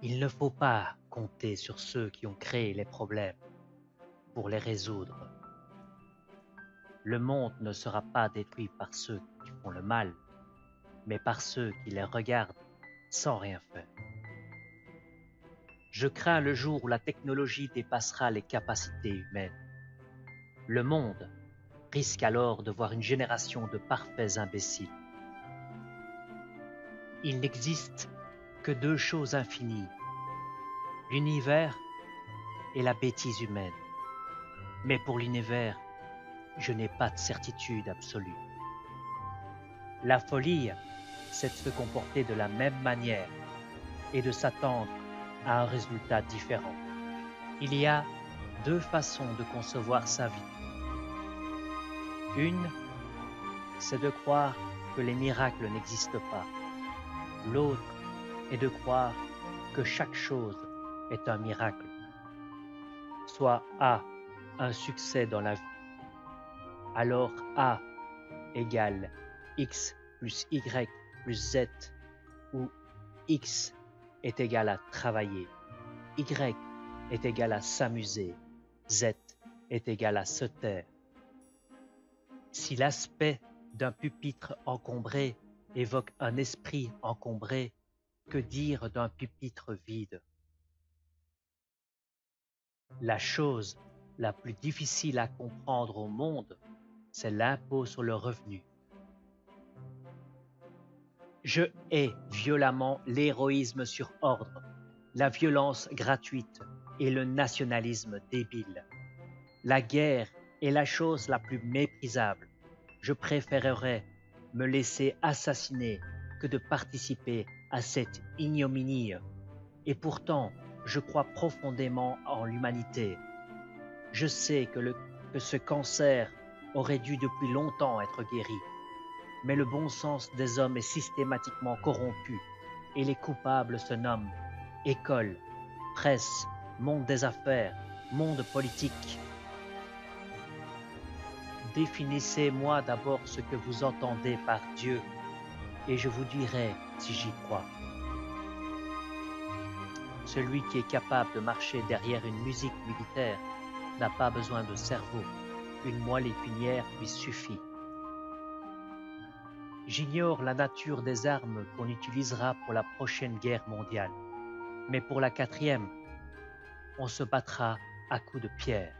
Il ne faut pas compter sur ceux qui ont créé les problèmes pour les résoudre. Le monde ne sera pas détruit par ceux qui font le mal, mais par ceux qui les regardent sans rien faire. Je crains le jour où la technologie dépassera les capacités humaines. Le monde risque alors de voir une génération de parfaits imbéciles. Il n'existe que deux choses infinies, l'univers et la bêtise humaine. Mais pour l'univers, je n'ai pas de certitude absolue. La folie, c'est de se comporter de la même manière et de s'attendre à un résultat différent. Il y a deux façons de concevoir sa vie. Une, c'est de croire que les miracles n'existent pas. L'autre est de croire que chaque chose est un miracle. Soit A, un succès dans la vie, alors A égale X plus Y plus Z, où X est égal à travailler, Y est égal à s'amuser, Z est égal à se taire. Si l'aspect d'un pupitre encombré évoque un esprit encombré, que dire d'un pupitre vide? La chose la plus difficile à comprendre au monde, c'est l'impôt sur le revenu. Je hais violemment l'héroïsme sur ordre, la violence gratuite et le nationalisme débile. La guerre est la chose la plus méprisable. Je préférerais me laisser assassiner que de participer à cette ignominie. Et pourtant, je crois profondément en l'humanité. Je sais que ce cancer aurait dû depuis longtemps être guéri. Mais le bon sens des hommes est systématiquement corrompu et les coupables se nomment école, presse, monde des affaires, monde politique. Définissez-moi d'abord ce que vous entendez par Dieu et je vous dirai si j'y crois. Celui qui est capable de marcher derrière une musique militaire n'a pas besoin de cerveau. Une moelle épinière lui suffit. J'ignore la nature des armes qu'on utilisera pour la prochaine guerre mondiale. Mais pour la quatrième, on se battra à coups de pierre.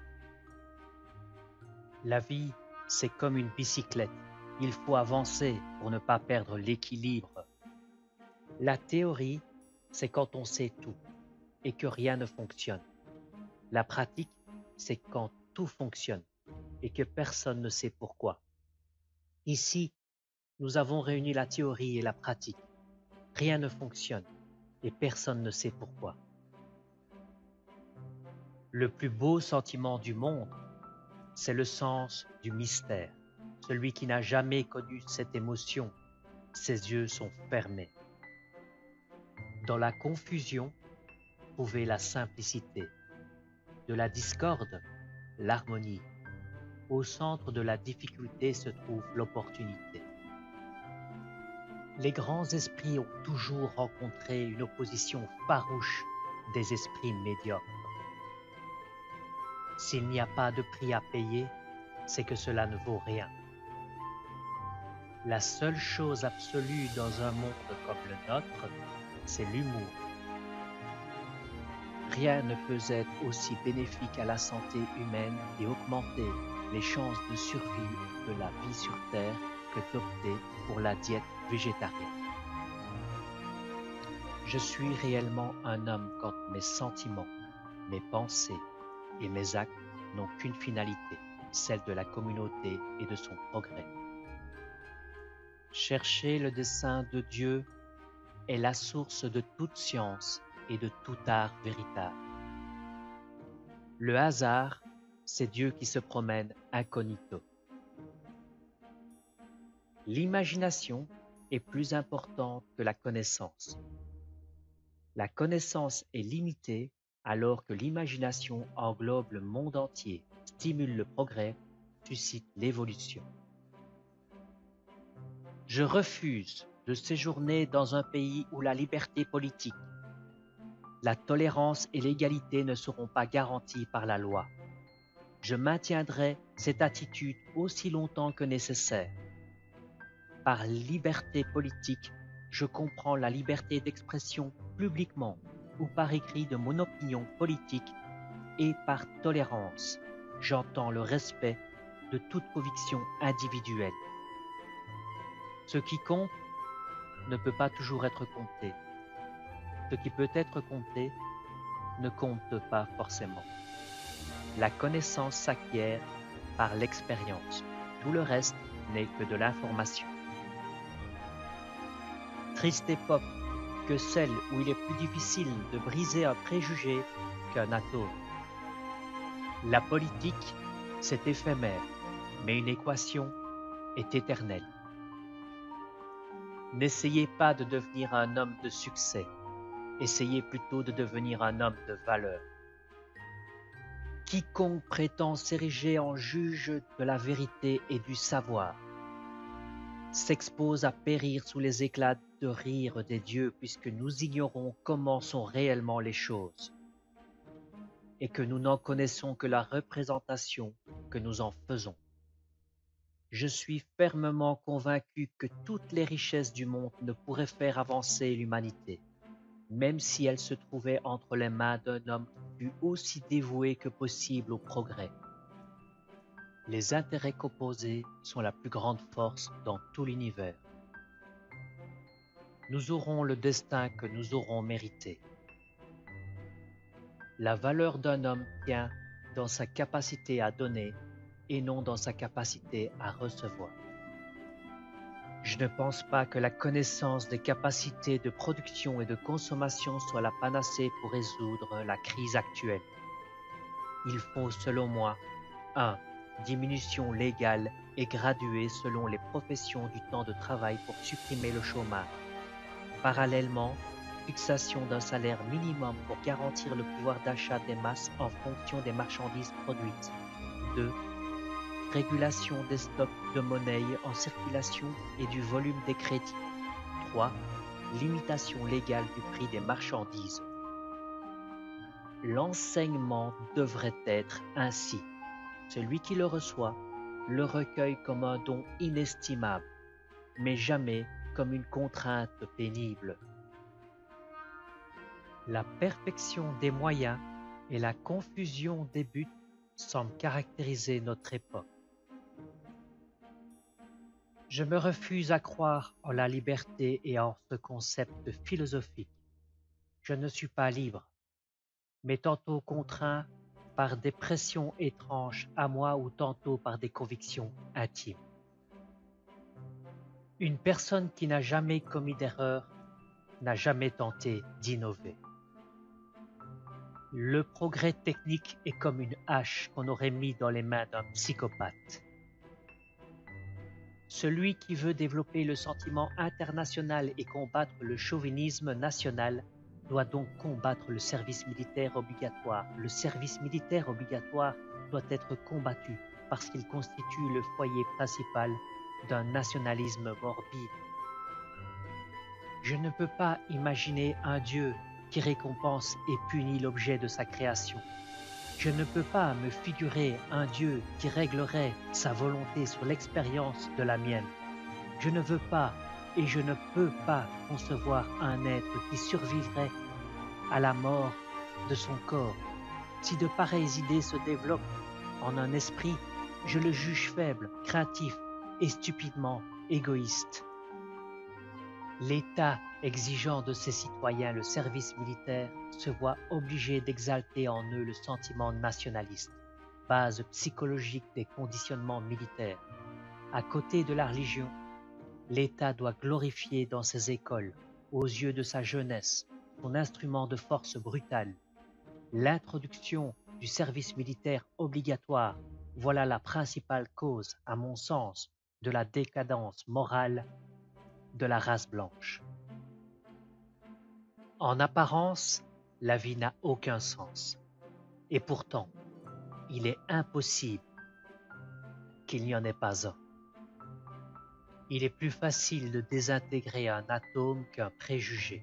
La vie, c'est comme une bicyclette. Il faut avancer pour ne pas perdre l'équilibre. La théorie, c'est quand on sait tout et que rien ne fonctionne. La pratique, c'est quand tout fonctionne et que personne ne sait pourquoi. Ici, nous avons réuni la théorie et la pratique. Rien ne fonctionne et personne ne sait pourquoi. Le plus beau sentiment du monde, c'est le sens du mystère. Celui qui n'a jamais connu cette émotion, ses yeux sont fermés. Dans la confusion, trouvez la simplicité. De la discorde, l'harmonie. Au centre de la difficulté se trouve l'opportunité. Les grands esprits ont toujours rencontré une opposition farouche des esprits médiocres. S'il n'y a pas de prix à payer, c'est que cela ne vaut rien. La seule chose absolue dans un monde comme le nôtre, c'est l'humour. Rien ne peut être aussi bénéfique à la santé humaine et augmenter les chances de survie de la vie sur Terre que d'opter pour la diète végétarienne. Je suis réellement un homme quand mes sentiments, mes pensées et mes actes n'ont qu'une finalité, celle de la communauté et de son progrès. Chercher le dessein de Dieu est la source de toute science et de tout art véritable. Le hasard, c'est Dieu qui se promène incognito. L'imagination est plus importante que la connaissance. La connaissance est limitée alors que l'imagination englobe le monde entier, stimule le progrès, suscite l'évolution. Je refuse de séjourner dans un pays où la liberté politique, La tolérance et l'égalité ne seront pas garanties par la loi. Je maintiendrai cette attitude aussi longtemps que nécessaire. Par liberté politique, je comprends la liberté d'expression publiquement ou par écrit de mon opinion politique, et par tolérance, j'entends le respect de toute conviction individuelle. Ce qui compte ne peut pas toujours être compté. Ce qui peut être compté ne compte pas forcément. La connaissance s'acquiert par l'expérience. Tout le reste n'est que de l'information. Triste époque que celle où il est plus difficile de briser un préjugé qu'un atome. La politique, c'est éphémère, mais une équation est éternelle. N'essayez pas de devenir un homme de succès, essayez plutôt de devenir un homme de valeur. Quiconque prétend s'ériger en juge de la vérité et du savoir s'expose à périr sous les éclats de rire des dieux, puisque nous ignorons comment sont réellement les choses et que nous n'en connaissons que la représentation que nous en faisons. Je suis fermement convaincu que toutes les richesses du monde ne pourraient faire avancer l'humanité, même si elles se trouvaient entre les mains d'un homme qui fût aussi dévoué que possible au progrès. Les intérêts qu'opposés sont la plus grande force dans tout l'univers. Nous aurons le destin que nous aurons mérité. La valeur d'un homme tient dans sa capacité à donner et non dans sa capacité à recevoir. Je ne pense pas que la connaissance des capacités de production et de consommation soit la panacée pour résoudre la crise actuelle. Il faut, selon moi, 1. Diminution légale et graduée selon les professions du temps de travail pour supprimer le chômage. Parallèlement, fixation d'un salaire minimum pour garantir le pouvoir d'achat des masses en fonction des marchandises produites. 2. Régulation des stocks de monnaie en circulation et du volume des crédits. 3. Limitation légale du prix des marchandises. L'enseignement devrait être ainsi. Celui qui le reçoit le recueille comme un don inestimable, mais jamais comme une contrainte pénible. La perfection des moyens et la confusion des buts semblent caractériser notre époque. Je me refuse à croire en la liberté et en ce concept philosophique. Je ne suis pas libre, mais tantôt contraint par des pressions étranges à moi ou tantôt par des convictions intimes. Une personne qui n'a jamais commis d'erreur n'a jamais tenté d'innover. Le progrès technique est comme une hache qu'on aurait mis dans les mains d'un psychopathe. Celui qui veut développer le sentiment international et combattre le chauvinisme national doit donc combattre le service militaire obligatoire. Le service militaire obligatoire doit être combattu parce qu'il constitue le foyer principal d'un nationalisme morbide. Je ne peux pas imaginer un Dieu qui récompense et punit l'objet de sa création. Je ne peux pas me figurer un Dieu qui réglerait sa volonté sur l'expérience de la mienne. Je ne veux pas et je ne peux pas concevoir un être qui survivrait à la mort de son corps. Si de pareilles idées se développent en un esprit, je le juge faible, craintif et stupidement égoïste. L'État exigeant de ses citoyens le service militaire se voit obligé d'exalter en eux le sentiment nationaliste, base psychologique des conditionnements militaires. À côté de la religion, l'État doit glorifier dans ses écoles, aux yeux de sa jeunesse, son instrument de force brutale. L'introduction du service militaire obligatoire, voilà la principale cause, à mon sens, de la décadence morale de la race blanche. En apparence, la vie n'a aucun sens. Et pourtant, il est impossible qu'il n'y en ait pas un. Il est plus facile de désintégrer un atome qu'un préjugé.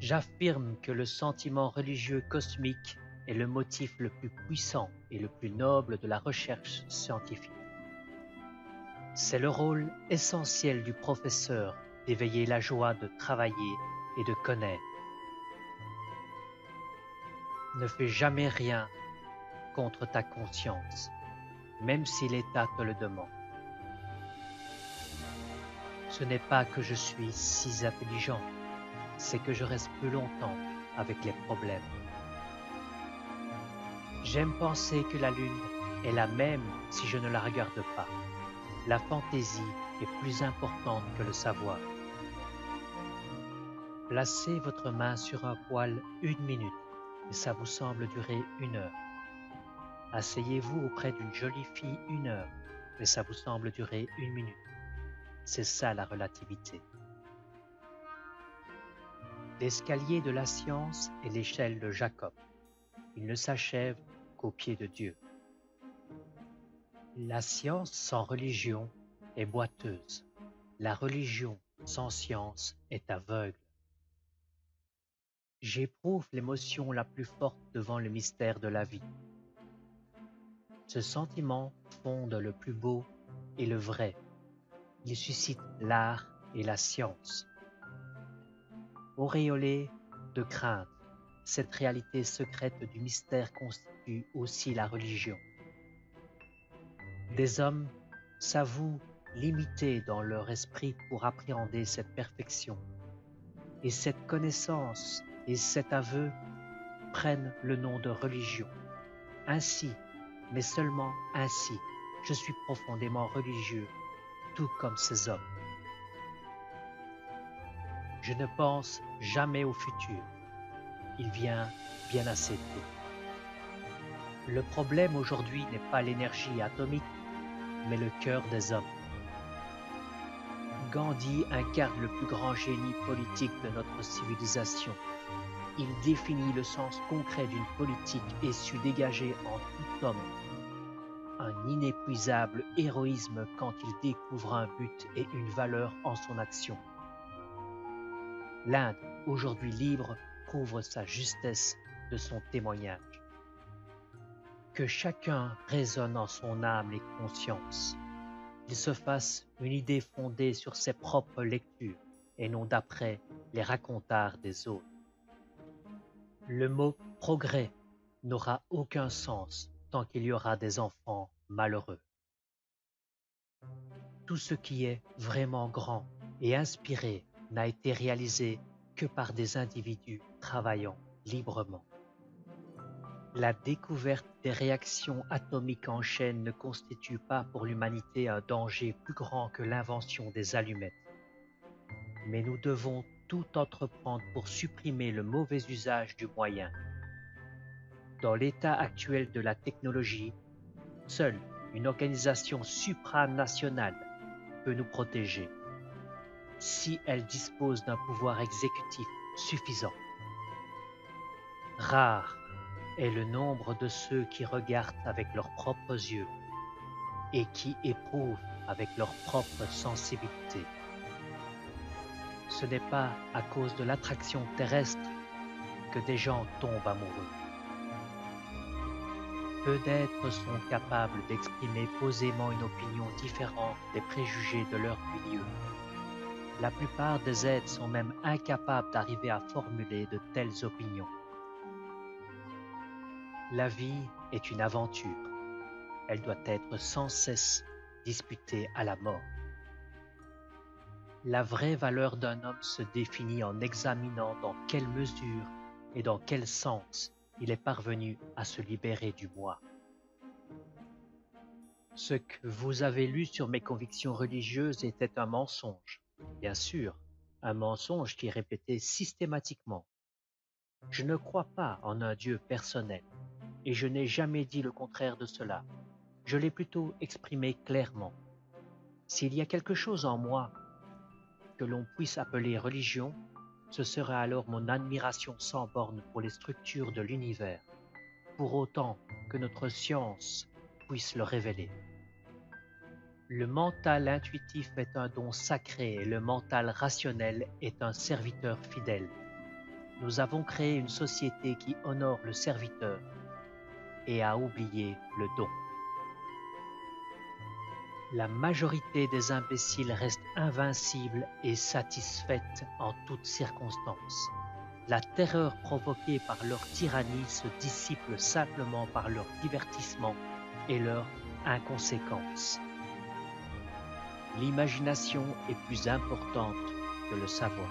J'affirme que le sentiment religieux cosmique est le motif le plus puissant et le plus noble de la recherche scientifique. C'est le rôle essentiel du professeur d'éveiller la joie de travailler et de connaître. Ne fais jamais rien contre ta conscience, même si l'État te le demande. Ce n'est pas que je suis si intelligent, c'est que je reste plus longtemps avec les problèmes. J'aime penser que la Lune est la même si je ne la regarde pas. La fantaisie est plus importante que le savoir. Placez votre main sur un poil 1 minute et ça vous semble durer 1 heure. Asseyez-vous auprès d'une jolie fille 1 heure et ça vous semble durer 1 minute. C'est ça la relativité. L'escalier de la science est l'échelle de Jacob. Il ne s'achève qu'au pied de Dieu. La science sans religion est boiteuse. La religion sans science est aveugle. J'éprouve l'émotion la plus forte devant le mystère de la vie. Ce sentiment fonde le plus beau et le vrai. Il suscite l'art et la science. Auréolée de crainte, cette réalité secrète du mystère constitue aussi la religion. Des hommes s'avouent limités dans leur esprit pour appréhender cette perfection. Et cette connaissance et cet aveu prennent le nom de religion. Ainsi, mais seulement ainsi, je suis profondément religieux, tout comme ces hommes. Je ne pense jamais au futur. Il vient bien assez tôt. Le problème aujourd'hui n'est pas l'énergie atomique, mais le cœur des hommes. Gandhi incarne le plus grand génie politique de notre civilisation. Il définit le sens concret d'une politique et sut dégager en tout homme un inépuisable héroïsme quand il découvre un but et une valeur en son action. L'Inde, aujourd'hui libre, prouve sa justesse de son témoignage. Que chacun raisonne en son âme et conscience. Il se fasse une idée fondée sur ses propres lectures et non d'après les racontars des autres. Le mot progrès n'aura aucun sens tant qu'il y aura des enfants malheureux. Tout ce qui est vraiment grand et inspiré n'a été réalisé que par des individus travaillant librement. La découverte des réactions atomiques en chaîne ne constitue pas pour l'humanité un danger plus grand que l'invention des allumettes. Mais nous devons tout entreprendre pour supprimer le mauvais usage du moyen. Dans l'état actuel de la technologie, seule une organisation supranationale peut nous protéger, si elle dispose d'un pouvoir exécutif suffisant. Rare est le nombre de ceux qui regardent avec leurs propres yeux et qui éprouvent avec leur propre sensibilité. Ce n'est pas à cause de l'attraction terrestre que des gens tombent amoureux. Peu d'êtres sont capables d'exprimer posément une opinion différente des préjugés de leur milieu. La plupart des êtres sont même incapables d'arriver à formuler de telles opinions. La vie est une aventure. Elle doit être sans cesse disputée à la mort. La vraie valeur d'un homme se définit en examinant dans quelle mesure et dans quel sens il est parvenu à se libérer du moi. Ce que vous avez lu sur mes convictions religieuses était un mensonge, bien sûr, un mensonge qui est répété systématiquement. Je ne crois pas en un Dieu personnel, et je n'ai jamais dit le contraire de cela. Je l'ai plutôt exprimé clairement. S'il y a quelque chose en moi que l'on puisse appeler religion, ce sera alors mon admiration sans borne pour les structures de l'univers, pour autant que notre science puisse le révéler. Le mental intuitif est un don sacré et le mental rationnel est un serviteur fidèle. Nous avons créé une société qui honore le serviteur et a oublié le don. La majorité des imbéciles reste invincible et satisfaite en toutes circonstances. La terreur provoquée par leur tyrannie se dissipe simplement par leur divertissement et leur inconséquence. L'imagination est plus importante que le savoir.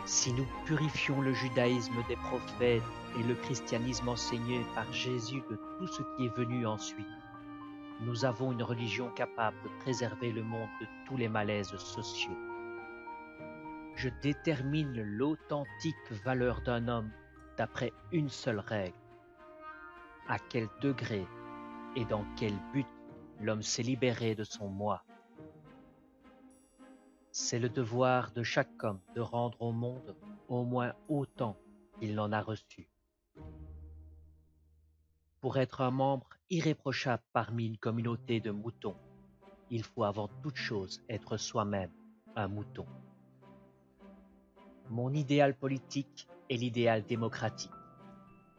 Si nous purifions le judaïsme des prophètes et le christianisme enseigné par Jésus de tout ce qui est venu ensuite, nous avons une religion capable de préserver le monde de tous les malaises sociaux. Je détermine l'authentique valeur d'un homme d'après une seule règle. À quel degré et dans quel but l'homme s'est libéré de son moi. C'est le devoir de chaque homme de rendre au monde au moins autant qu'il n'en a reçu. Pour être un membre irréprochable parmi une communauté de moutons, il faut avant toute chose être soi-même un mouton. Mon idéal politique est l'idéal démocratique.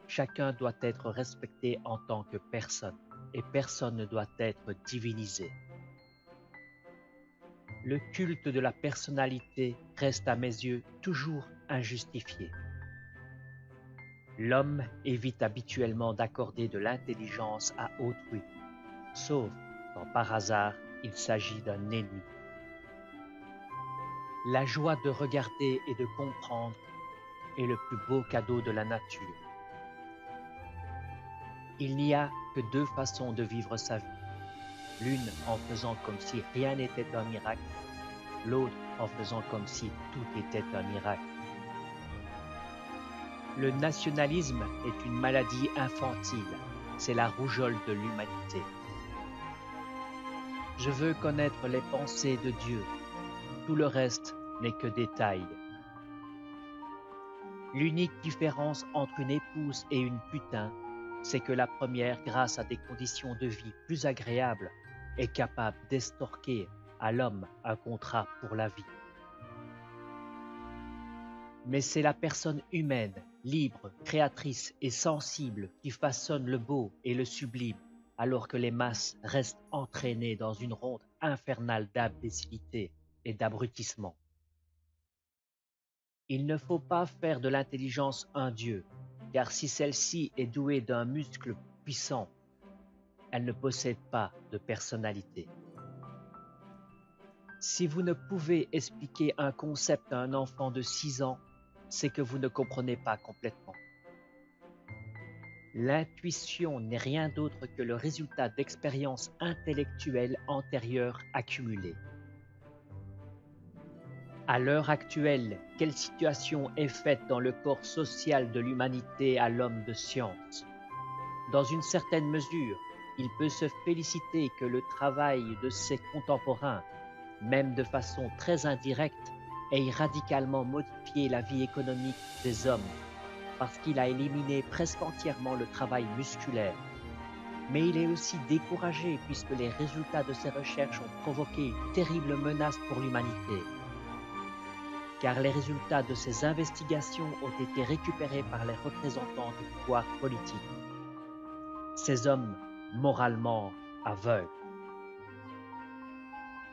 Chacun doit être respecté en tant que personne, et personne ne doit être divinisé. Le culte de la personnalité reste à mes yeux toujours injustifié. L'homme évite habituellement d'accorder de l'intelligence à autrui, sauf quand par hasard il s'agit d'un ennemi. La joie de regarder et de comprendre est le plus beau cadeau de la nature. Il n'y a que deux façons de vivre sa vie. L'une en faisant comme si rien n'était un miracle, l'autre en faisant comme si tout était un miracle. Le nationalisme est une maladie infantile, c'est la rougeole de l'humanité. Je veux connaître les pensées de Dieu, tout le reste n'est que détail. L'unique différence entre une épouse et une putain, c'est que la première, grâce à des conditions de vie plus agréables, est capable d'estorquer à l'homme un contrat pour la vie. Mais c'est la personne humaine, libre, créatrice et sensible qui façonne le beau et le sublime, alors que les masses restent entraînées dans une ronde infernale d'imbécilité et d'abrutissement. Il ne faut pas faire de l'intelligence un dieu, car si celle-ci est douée d'un muscle puissant, elle ne possède pas de personnalité. Si vous ne pouvez expliquer un concept à un enfant de 6 ans, c'est que vous ne comprenez pas complètement. L'intuition n'est rien d'autre que le résultat d'expériences intellectuelles antérieures accumulées. À l'heure actuelle, quelle situation est faite dans le corps social de l'humanité à l'homme de science? Dans une certaine mesure, il peut se féliciter que le travail de ses contemporains, même de façon très indirecte, ait radicalement modifié la vie économique des hommes, parce qu'il a éliminé presque entièrement le travail musculaire. Mais il est aussi découragé puisque les résultats de ses recherches ont provoqué une terrible menace pour l'humanité. Car les résultats de ces investigations ont été récupérés par les représentants du pouvoir politique. Ces hommes moralement aveugles.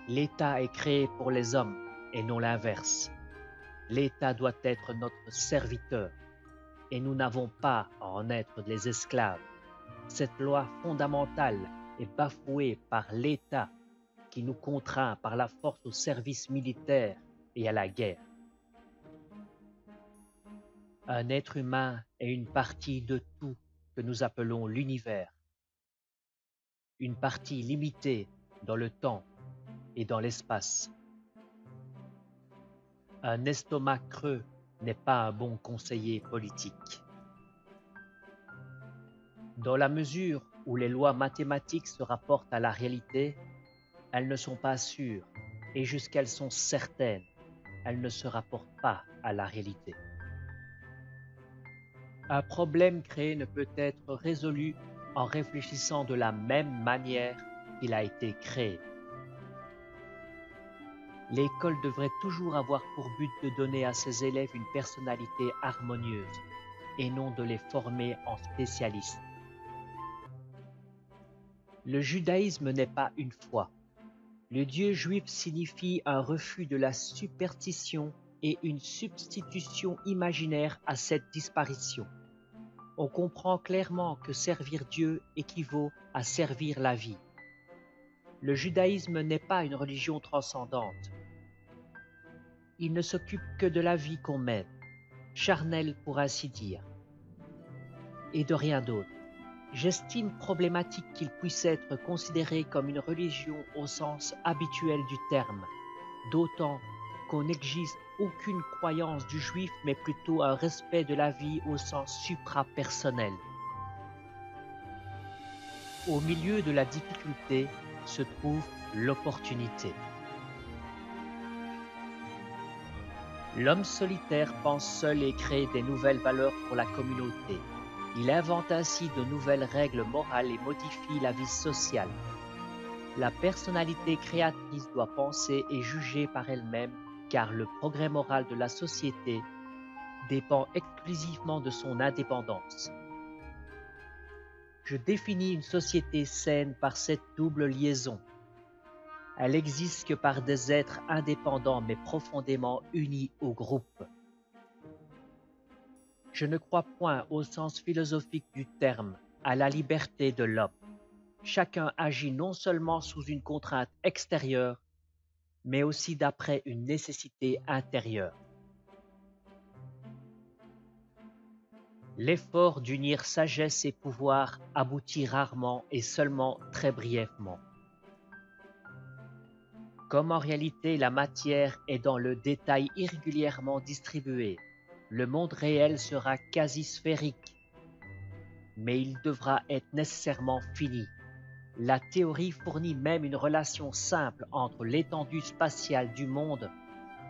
L'État est créé pour les hommes et non l'inverse. L'État doit être notre serviteur et nous n'avons pas à en être les esclaves. Cette loi fondamentale est bafouée par l'État qui nous contraint par la force au service militaire et à la guerre. Un être humain est une partie de tout que nous appelons l'univers. Une partie limitée dans le temps et dans l'espace. Un estomac creux n'est pas un bon conseiller politique. Dans la mesure où les lois mathématiques se rapportent à la réalité, elles ne sont pas sûres, et jusqu'elles sont certaines, elles ne se rapportent pas à la réalité. Un problème créé ne peut être résolu en réfléchissant de la même manière qu'il a été créé. L'école devrait toujours avoir pour but de donner à ses élèves une personnalité harmonieuse et non de les former en spécialistes. Le judaïsme n'est pas une foi. Le Dieu juif signifie un refus de la superstition et une substitution imaginaire à cette disparition. On comprend clairement que servir Dieu équivaut à servir la vie. Le judaïsme n'est pas une religion transcendante. Il ne s'occupe que de la vie qu'on mène, charnelle pour ainsi dire, et de rien d'autre. J'estime problématique qu'il puisse être considéré comme une religion au sens habituel du terme, d'autant qu'on n'exige aucune croyance du juif, mais plutôt un respect de la vie au sens suprapersonnel. Au milieu de la difficulté se trouve l'opportunité. L'homme solitaire pense seul et crée des nouvelles valeurs pour la communauté. Il invente ainsi de nouvelles règles morales et modifie la vie sociale. La personnalité créatrice doit penser et juger par elle-même, car le progrès moral de la société dépend exclusivement de son indépendance. Je définis une société saine par cette double liaison. Elle existe que par des êtres indépendants mais profondément unis au groupe. Je ne crois point au sens philosophique du terme, à la liberté de l'homme. Chacun agit non seulement sous une contrainte extérieure, mais aussi d'après une nécessité intérieure. L'effort d'unir sagesse et pouvoir aboutit rarement et seulement très brièvement. Comme en réalité la matière est dans le détail irrégulièrement distribuée, le monde réel sera quasi sphérique, mais il devra être nécessairement fini. La théorie fournit même une relation simple entre l'étendue spatiale du monde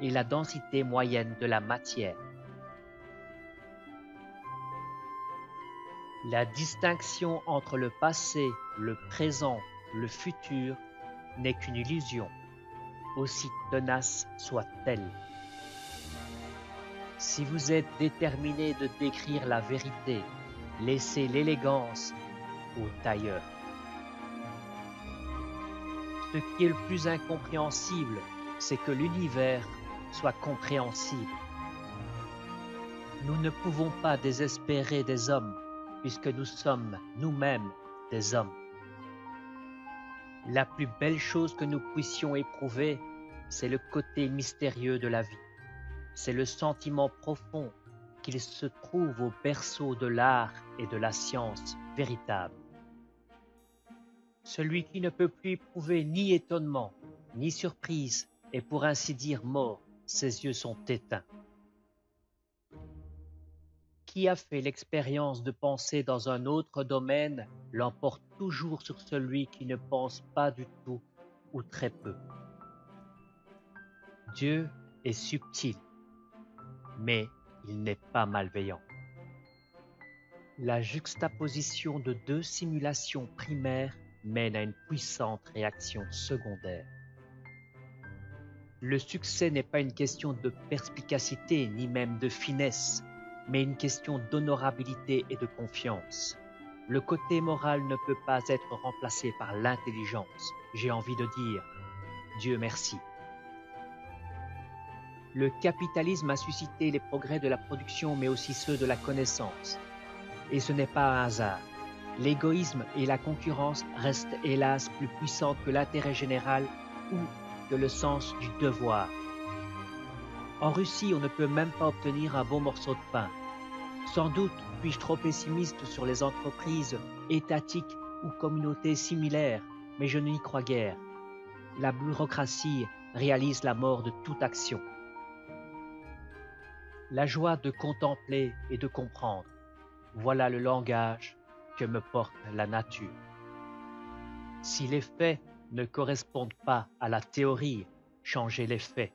et la densité moyenne de la matière. La distinction entre le passé, le présent, le futur n'est qu'une illusion, aussi tenace soit-elle. Si vous êtes déterminé de décrire la vérité, laissez l'élégance au tailleur. Ce qui est le plus incompréhensible, c'est que l'univers soit compréhensible. Nous ne pouvons pas désespérer des hommes, puisque nous sommes nous-mêmes des hommes. La plus belle chose que nous puissions éprouver, c'est le côté mystérieux de la vie. C'est le sentiment profond qu'il se trouve au berceau de l'art et de la science véritable. Celui qui ne peut plus éprouver ni étonnement, ni surprise, est pour ainsi dire mort, ses yeux sont éteints. Qui a fait l'expérience de penser dans un autre domaine l'emporte toujours sur celui qui ne pense pas du tout ou très peu. Dieu est subtil, mais il n'est pas malveillant. La juxtaposition de deux simulations primaires mène à une puissante réaction secondaire. Le succès n'est pas une question de perspicacité ni même de finesse, mais une question d'honorabilité et de confiance. Le côté moral ne peut pas être remplacé par l'intelligence. J'ai envie de dire, Dieu merci. Le capitalisme a suscité les progrès de la production, mais aussi ceux de la connaissance. Et ce n'est pas un hasard. L'égoïsme et la concurrence restent hélas plus puissants que l'intérêt général ou que le sens du devoir. En Russie, on ne peut même pas obtenir un bon morceau de pain. Sans doute suis-je trop pessimiste sur les entreprises étatiques ou communautés similaires, mais je n'y crois guère. La bureaucratie réalise la mort de toute action. La joie de contempler et de comprendre, voilà le langage que me porte la nature. Si les faits ne correspondent pas à la théorie, changez les faits.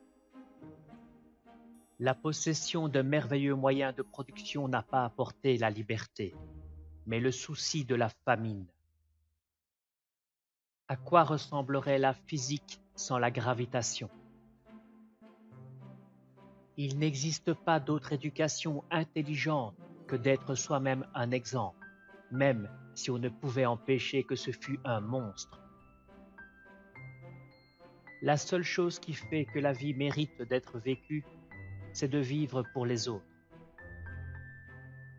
La possession de merveilleux moyens de production n'a pas apporté la liberté, mais le souci de la famine. À quoi ressemblerait la physique sans la gravitation? Il n'existe pas d'autre éducation intelligente que d'être soi-même un exemple, même si on ne pouvait empêcher que ce fût un monstre. La seule chose qui fait que la vie mérite d'être vécue, c'est de vivre pour les autres.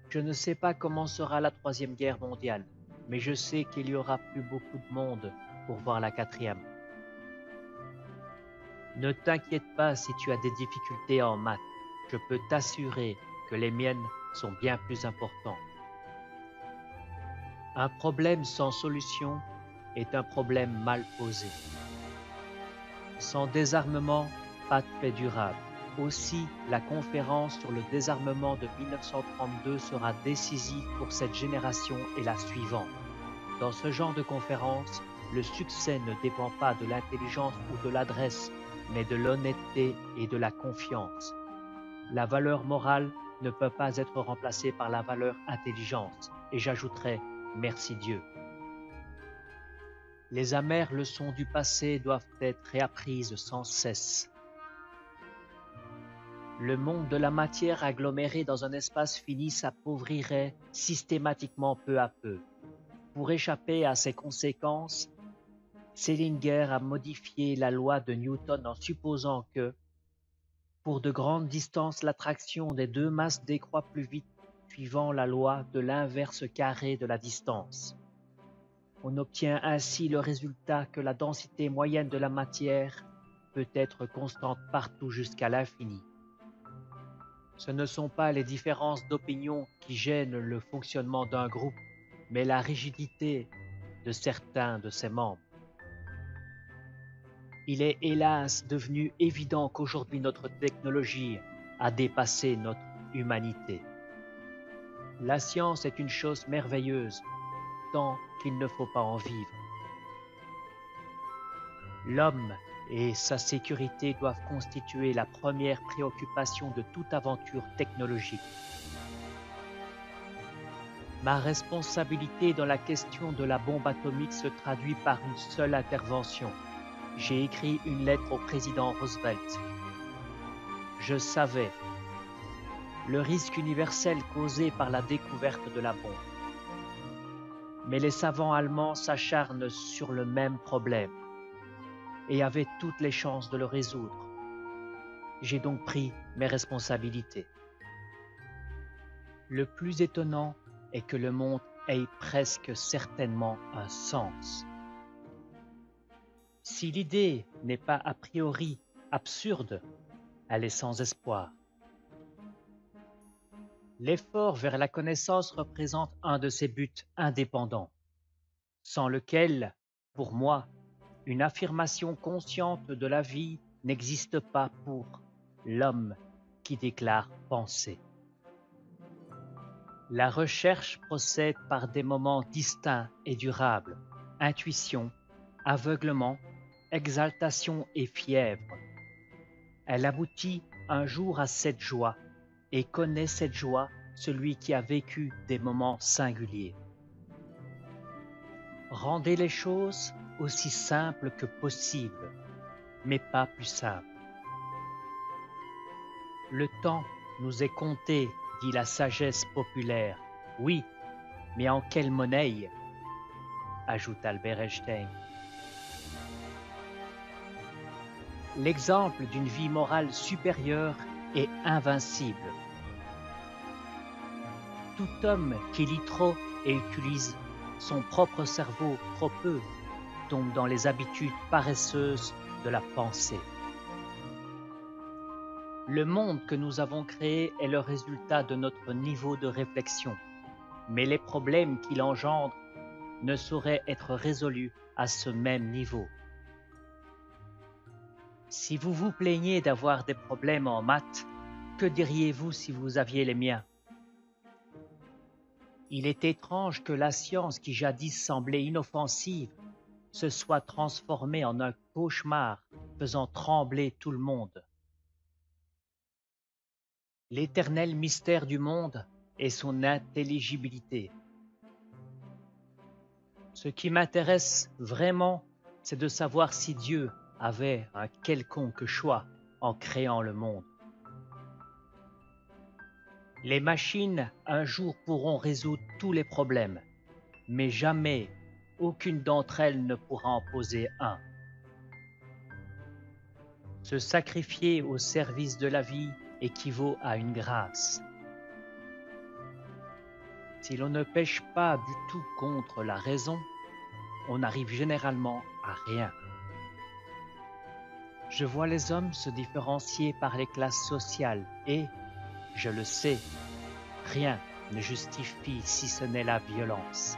Je ne sais pas comment sera la Troisième Guerre mondiale, mais je sais qu'il y aura plus beaucoup de monde pour voir la quatrième. Ne t'inquiète pas si tu as des difficultés en maths, je peux t'assurer que les miennes sont bien plus importantes. Un problème sans solution est un problème mal posé. Sans désarmement, pas de paix durable. Aussi, la conférence sur le désarmement de 1932 sera décisive pour cette génération et la suivante. Dans ce genre de conférence, le succès ne dépend pas de l'intelligence ou de l'adresse, mais de l'honnêteté et de la confiance. La valeur morale ne peut pas être remplacée par la valeur intelligence, et j'ajouterai merci Dieu. Les amères leçons du passé doivent être réapprises sans cesse. Le monde de la matière agglomérée dans un espace fini s'appauvrirait systématiquement peu à peu. Pour échapper à ces conséquences, Selinger a modifié la loi de Newton en supposant que, pour de grandes distances, l'attraction des deux masses décroît plus vite suivant la loi de l'inverse carré de la distance. On obtient ainsi le résultat que la densité moyenne de la matière peut être constante partout jusqu'à l'infini. Ce ne sont pas les différences d'opinion qui gênent le fonctionnement d'un groupe, mais la rigidité de certains de ses membres. Il est hélas devenu évident qu'aujourd'hui notre technologie a dépassé notre humanité. La science est une chose merveilleuse, tant qu'il ne faut pas en vivre. L'homme et sa sécurité doivent constituer la première préoccupation de toute aventure technologique. Ma responsabilité dans la question de la bombe atomique se traduit par une seule intervention. J'ai écrit une lettre au président Roosevelt. Je savais le risque universel causé par la découverte de la bombe. Mais les savants allemands s'acharnent sur le même problème et avaient toutes les chances de le résoudre. J'ai donc pris mes responsabilités. Le plus étonnant est que le monde ait presque certainement un sens. Si l'idée n'est pas a priori absurde, elle est sans espoir. L'effort vers la connaissance représente un de ces buts indépendants, sans lequel, pour moi, une affirmation consciente de la vie n'existe pas pour l'homme qui déclare penser. La recherche procède par des moments distincts et durables, intuition, aveuglement, exaltation et fièvre. Elle aboutit un jour à cette joie, et connaît cette joie celui qui a vécu des moments singuliers. Rendez les choses aussi simples que possible, mais pas plus simples. Le temps nous est compté, dit la sagesse populaire. Oui, mais en quelle monnaie? Ajoute Albert Einstein. L'exemple d'une vie morale supérieure est invincible. Tout homme qui lit trop et utilise son propre cerveau trop peu tombe dans les habitudes paresseuses de la pensée. Le monde que nous avons créé est le résultat de notre niveau de réflexion, mais les problèmes qu'il engendre ne sauraient être résolus à ce même niveau. Si vous vous plaignez d'avoir des problèmes en maths, que diriez-vous si vous aviez les miens? Il est étrange que la science qui jadis semblait inoffensive se soit transformée en un cauchemar faisant trembler tout le monde. L'éternel mystère du monde est son intelligibilité. Ce qui m'intéresse vraiment, c'est de savoir si Dieu avait un quelconque choix en créant le monde. Les machines, un jour, pourront résoudre tous les problèmes, mais jamais aucune d'entre elles ne pourra en poser un. Se sacrifier au service de la vie équivaut à une grâce. Si l'on ne pêche pas du tout contre la raison, on n'arrive généralement à rien. Je vois les hommes se différencier par les classes sociales et, je le sais, rien ne justifie si ce n'est la violence.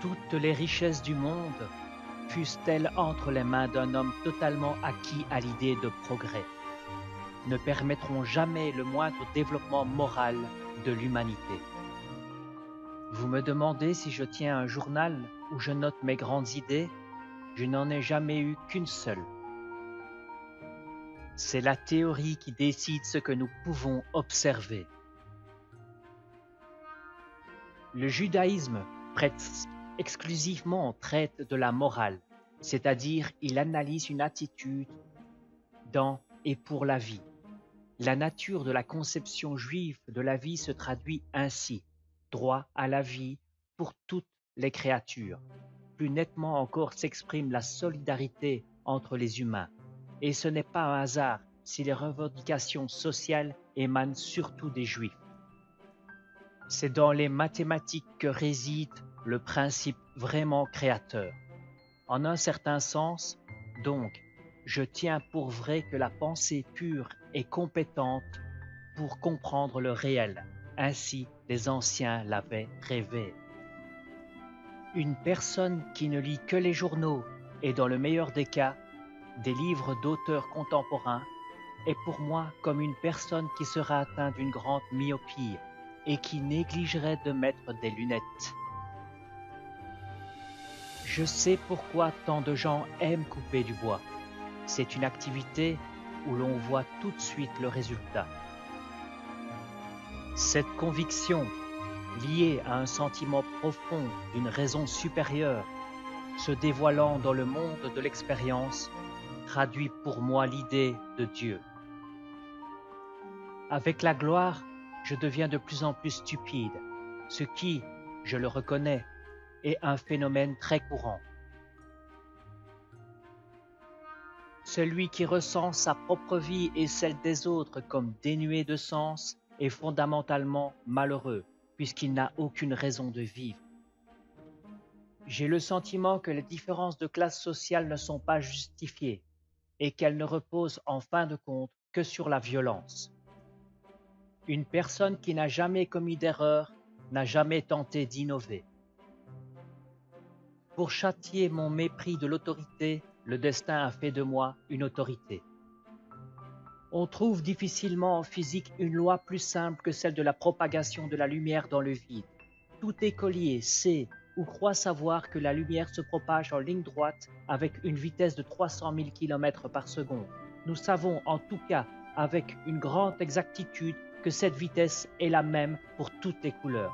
Toutes les richesses du monde, fussent-elles entre les mains d'un homme totalement acquis à l'idée de progrès, ne permettront jamais le moindre développement moral de l'humanité. Vous me demandez si je tiens un journal où je note mes grandes idées? Je n'en ai jamais eu qu'une seule. C'est la théorie qui décide ce que nous pouvons observer. Le judaïsme presque exclusivement traite de la morale, c'est-à-dire il analyse une attitude dans et pour la vie. La nature de la conception juive de la vie se traduit ainsi: droit à la vie pour toutes les créatures. Plus nettement encore s'exprime la solidarité entre les humains. Et ce n'est pas un hasard si les revendications sociales émanent surtout des Juifs. C'est dans les mathématiques que réside le principe vraiment créateur. En un certain sens, donc, je tiens pour vrai que la pensée pure est compétente pour comprendre le réel. Ainsi, les anciens l'avaient rêvé. Une personne qui ne lit que les journaux et, dans le meilleur des cas, des livres d'auteurs contemporains est pour moi comme une personne qui sera atteinte d'une grande myopie et qui négligerait de mettre des lunettes. Je sais pourquoi tant de gens aiment couper du bois. C'est une activité où l'on voit tout de suite le résultat. Cette conviction, liée à un sentiment profond d'une raison supérieure, se dévoilant dans le monde de l'expérience, traduit pour moi l'idée de Dieu. Avec la gloire, je deviens de plus en plus stupide, ce qui, je le reconnais, est un phénomène très courant. Celui qui ressent sa propre vie et celle des autres comme dénuée de sens est fondamentalement malheureux, puisqu'il n'a aucune raison de vivre. J'ai le sentiment que les différences de classe sociale ne sont pas justifiées et qu'elles ne reposent en fin de compte que sur la violence. Une personne qui n'a jamais commis d'erreur n'a jamais tenté d'innover. Pour châtier mon mépris de l'autorité, le destin a fait de moi une autorité. On trouve difficilement en physique une loi plus simple que celle de la propagation de la lumière dans le vide. Tout écolier sait ou croit savoir que la lumière se propage en ligne droite avec une vitesse de 300 000 km par seconde. Nous savons en tout cas avec une grande exactitude que cette vitesse est la même pour toutes les couleurs.